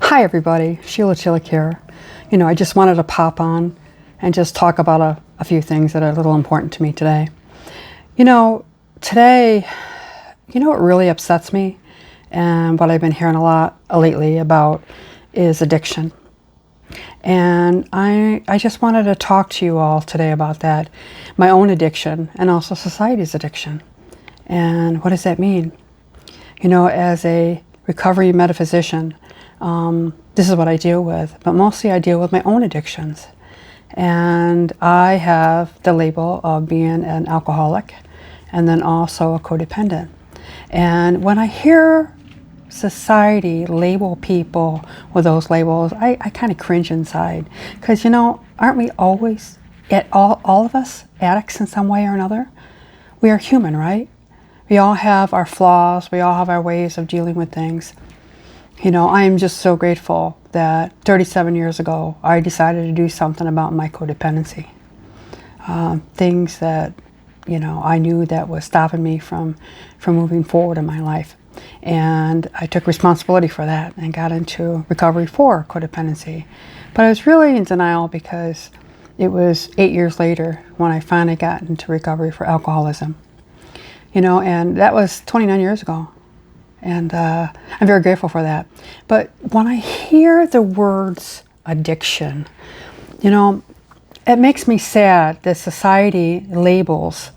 Hi everybody, Sheila Chillick here. I just wanted to pop on and just talk about a few things that are a little important to me today. Today, what really upsets me and what I've been hearing a lot lately about is addiction. And I just wanted to talk to you all today about that, my own addiction and also society's addiction. And what does that mean? As a recovery metaphysician, this is what I deal with, but mostly I deal with my own addictions. And I have the label of being an alcoholic and then also a codependent. And when I hear society label people with those labels, I kind of cringe inside. Because, aren't we always, all of us, addicts in some way or another? We are human, right? We all have our flaws. We all have our ways of dealing with things. I am just so grateful that 37 years ago, I decided to do something about my codependency. Things that, I knew that was stopping me from moving forward in my life. And I took responsibility for that and got into recovery for codependency. But I was really in denial because it was 8 years later when I finally got into recovery for alcoholism. And that was 29 years ago. And I'm very grateful for that. But when I hear the words addiction, it makes me sad that society labels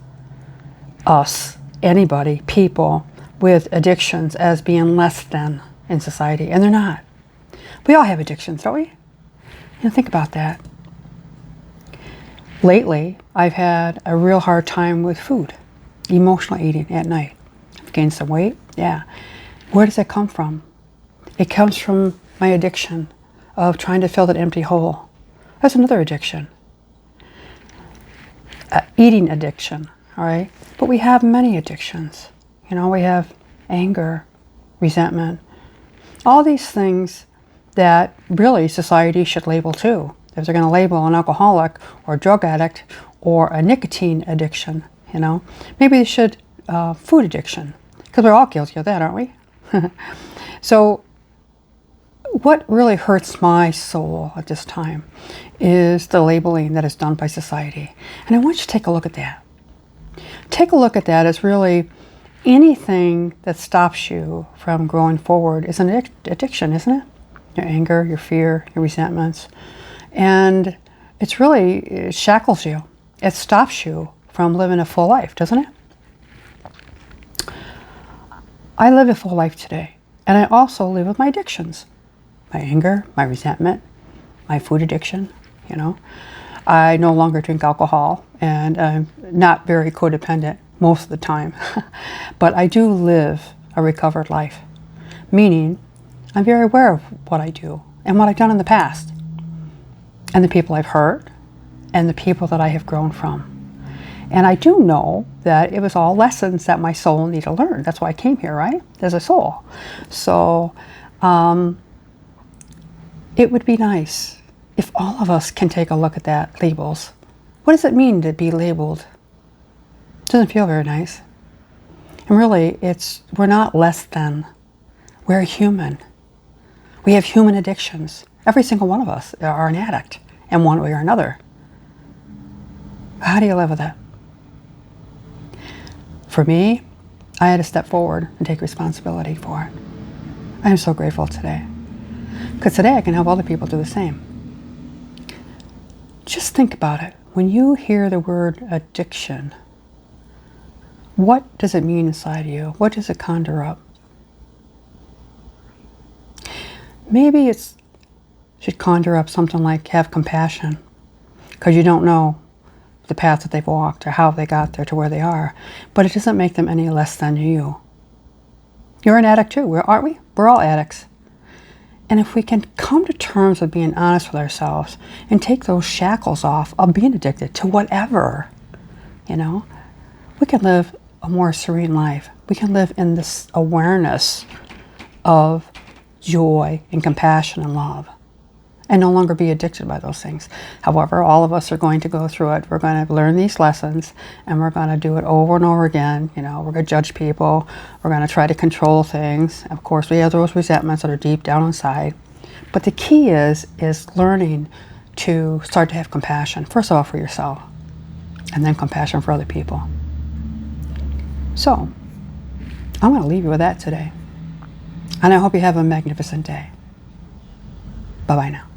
us, anybody, people with addictions as being less than in society. And they're not. We all have addictions, don't we? Think about that. Lately, I've had a real hard time with food, emotional eating at night. I've gained some weight, yeah. Where does that come from? It comes from my addiction of trying to fill that empty hole. That's another addiction. Eating addiction, all right? But we have many addictions. We have anger, resentment, all these things that really society should label too. If they're going to label an alcoholic or a drug addict or a nicotine addiction, maybe they should food addiction, because we're all guilty of that, aren't we? So what really hurts my soul at this time is the labeling that is done by society. And I want you to take a look at that. Take a look at that as really anything that stops you from growing forward is an addiction, isn't it? Your anger, your fear, your resentments. And it shackles you. It stops you from living a full life, doesn't it? I live a full life today, and I also live with my addictions. My anger, my resentment, my food addiction, I no longer drink alcohol, and I'm not very codependent most of the time. But I do live a recovered life, meaning I'm very aware of what I do and what I've done in the past, and the people I've hurt, and the people that I have grown from. And I do know that it was all lessons that my soul needed to learn. That's why I came here, right? As a soul. So it would be nice if all of us can take a look at that, labels. What does it mean to be labeled? It doesn't feel very nice. And really, we're not less than. We're human. We have human addictions. Every single one of us are an addict in one way or another. How do you live with that? For me, I had to step forward and take responsibility for it. I am so grateful today. Because today I can help other people do the same. Just think about it. When you hear the word addiction, what does it mean inside of you? What does it conjure up? Maybe it should conjure up something like have compassion, because you don't know the path that they've walked or how they got there to where they are, but it doesn't make them any less than you. You're an addict too, aren't we? We're all addicts. And if we can come to terms with being honest with ourselves and take those shackles off of being addicted to whatever, we can live a more serene life. We can live in this awareness of joy and compassion and love, and no longer be addicted by those things. However, all of us are going to go through it. We're going to learn these lessons, and we're going to do it over and over again. We're going to judge people. We're going to try to control things. Of course, we have those resentments that are deep down inside. But the key is learning to start to have compassion, first of all for yourself, and then compassion for other people. So, I'm going to leave you with that today. And I hope you have a magnificent day. Bye-bye now.